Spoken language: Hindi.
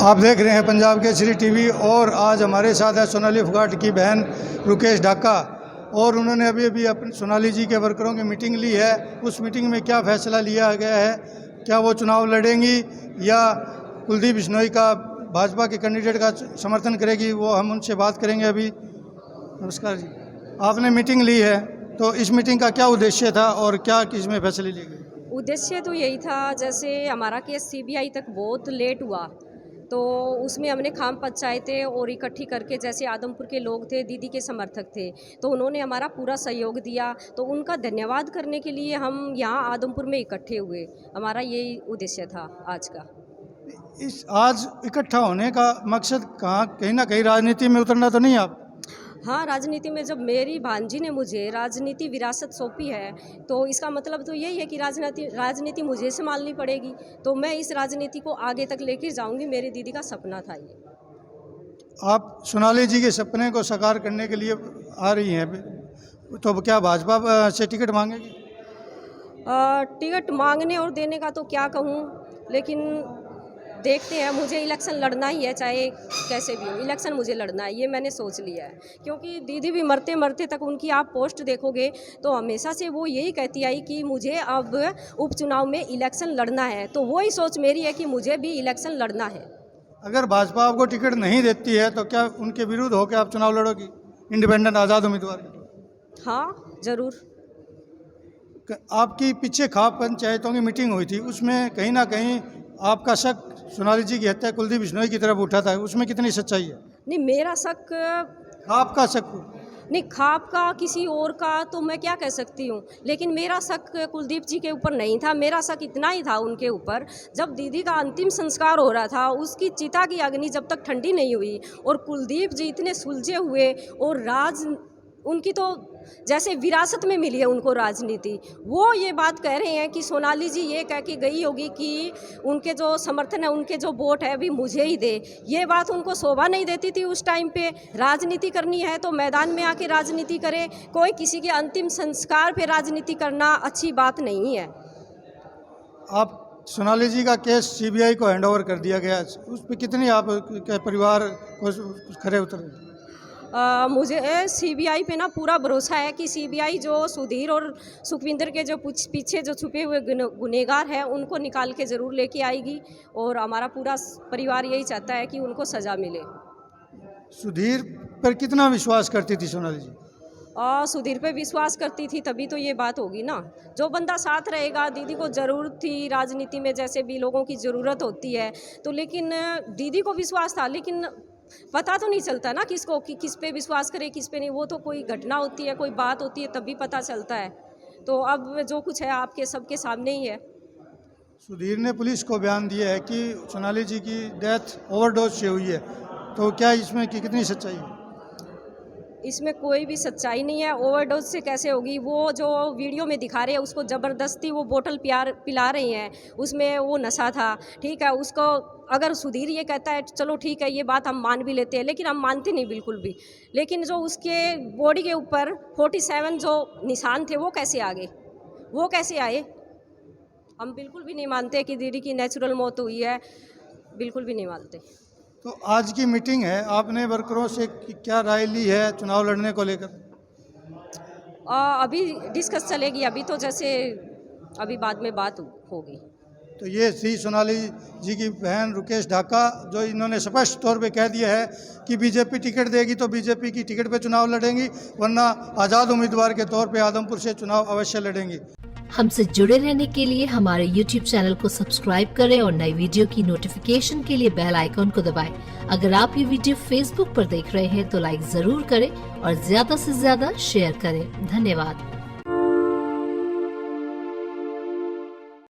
आप देख रहे हैं पंजाब केसरी टीवी और आज हमारे साथ है सोनाली फोगाट की बहन रुकेश ढाका और उन्होंने अभी अपनी सोनाली जी के वर्करों की मीटिंग ली है। उस मीटिंग में क्या फैसला लिया गया है, क्या वो चुनाव लड़ेंगी या कुलदीप बिश्नोई का भाजपा के कैंडिडेट का समर्थन करेगी, वो हम उनसे बात करेंगे अभी। नमस्कार जी, आपने मीटिंग ली है तो इस मीटिंग का क्या उद्देश्य था और क्या इसमें फैसले लिए गए? उद्देश्य तो यही था, जैसे हमारा केस सीबीआई तक बहुत लेट हुआ तो उसमें हमने खाम पंचायतें और इकट्ठी करके, जैसे आदमपुर के लोग थे, दीदी के समर्थक थे, तो उन्होंने हमारा पूरा सहयोग दिया, तो उनका धन्यवाद करने के लिए हम यहाँ आदमपुर में इकट्ठे हुए। हमारा यही उद्देश्य था आज का। इस आज इकट्ठा होने का मकसद कहीं ना कहीं राजनीति में उतरना तो नहीं आप? हाँ, राजनीति में जब मेरी भांजी ने मुझे राजनीति विरासत सौंपी है तो इसका मतलब तो यही है कि राजनीति मुझे संभालनी पड़ेगी, तो मैं इस राजनीति को आगे तक लेकर जाऊंगी। मेरी दीदी का सपना था ये। आप सोनाली जी के सपने को साकार करने के लिए आ रही हैं, तो क्या भाजपा से टिकट मांगेगी? टिकट मांगने और देने का तो क्या कहूँ, लेकिन देखते हैं। मुझे इलेक्शन लड़ना ही है, चाहे कैसे भी हो, इलेक्शन मुझे लड़ना है, ये मैंने सोच लिया है। क्योंकि दीदी भी मरते मरते तक, उनकी आप पोस्ट देखोगे तो हमेशा से वो यही कहती आई कि मुझे अब उपचुनाव में इलेक्शन लड़ना है, तो वही सोच मेरी है कि मुझे भी इलेक्शन लड़ना है। अगर भाजपा आपको टिकट नहीं देती है तो क्या उनके विरुद्ध होकर आप चुनाव लड़ोगी, इंडिपेंडेंट आज़ाद उम्मीदवार? हाँ, ज़रूर। आपकी पीछे खाप पंचायतों की मीटिंग हुई थी, उसमें कहीं ना कहीं आपका शक सोनाली जी की हत्या कुलदीप बिश्नोई की तरफ उठा था, उसमें कितनी सच्चाई है? नहीं, मेरा शक, खाप का शक नहीं, खाप का किसी और का तो मैं क्या कह सकती हूँ, लेकिन मेरा शक कुलदीप जी के ऊपर नहीं था। मेरा शक इतना ही था उनके ऊपर, जब दीदी का अंतिम संस्कार हो रहा था, उसकी चिता की अग्नि जब तक ठंडी नहीं हुई और कुलदीप जी इतने सुलझे हुए और उनकी तो जैसे विरासत में मिली है उनको राजनीति, वो ये बात कह रहे हैं कि सोनाली जी ये कह के गई होगी कि उनके जो समर्थन है, उनके जो वोट है अभी मुझे ही दे। ये बात उनको शोभा नहीं देती थी उस टाइम पे। राजनीति करनी है तो मैदान में आके राजनीति करे, कोई किसी के अंतिम संस्कार पे राजनीति करना अच्छी बात नहीं है। आप सोनाली जी का केस सीबीआई को हैंडओवर कर दिया गया, उस पर कितनी आप के परिवार को खरे उतरे? मुझे सीबीआई पे ना पूरा भरोसा है कि सीबीआई जो सुधीर और सुखविंदर के जो पीछे जो छुपे हुए गुनहगार हैं उनको निकाल के ज़रूर लेके आएगी, और हमारा पूरा परिवार यही चाहता है कि उनको सज़ा मिले। सुधीर पर कितना विश्वास करती थी सोनाली जी? सुधीर पे विश्वास करती थी, तभी तो ये बात होगी ना। जो बंदा साथ रहेगा, दीदी को ज़रूरत थी राजनीति में, जैसे भी लोगों की ज़रूरत होती है, तो लेकिन दीदी को विश्वास था, लेकिन पता तो नहीं चलता ना किसको कि किस पे विश्वास करे किस पे नहीं। वो तो कोई घटना होती है, कोई बात होती है, तभी पता चलता है। तो अब जो कुछ है आपके सबके सामने ही है। सुधीर ने पुलिस को बयान दिया है कि सोनाली जी की डेथ ओवरडोज से हुई है, तो क्या इसमें कितनी सच्चाई है? इसमें कोई भी सच्चाई नहीं है। ओवरडोज से कैसे होगी? वो जो वीडियो में दिखा रहे हैं उसको ज़बरदस्ती वो बोतल पिला रही हैं, उसमें वो नशा था, ठीक है। उसको अगर सुधीर ये कहता है चलो ठीक है, ये बात हम मान भी लेते हैं, लेकिन हम मानते नहीं बिल्कुल भी। लेकिन जो उसके बॉडी के ऊपर 47 जो निशान थे वो कैसे आ गए, वो कैसे आए? हम बिल्कुल भी नहीं मानते कि दीदी की नेचुरल मौत हुई है, बिल्कुल भी नहीं मानते। तो आज की मीटिंग है, आपने वर्करों से क्या राय ली है चुनाव लड़ने को लेकर? अभी डिस्कस चलेगी, अभी तो जैसे अभी बाद में बात होगी। तो ये थी सोनाली जी की बहन रुकेश ढाका, जो इन्होंने स्पष्ट तौर पे कह दिया है कि बीजेपी टिकट देगी तो बीजेपी की टिकट पे चुनाव लड़ेंगी, वरना आज़ाद उम्मीदवार के तौर पे आदमपुर से चुनाव अवश्य लड़ेंगी। हमसे जुड़े रहने के लिए हमारे YouTube चैनल को सब्सक्राइब करें और नई वीडियो की नोटिफिकेशन के लिए बेल आइकॉन को दबाएं। अगर आप ये वीडियो Facebook पर देख रहे हैं तो लाइक जरूर करें और ज्यादा से ज्यादा शेयर करें। धन्यवाद।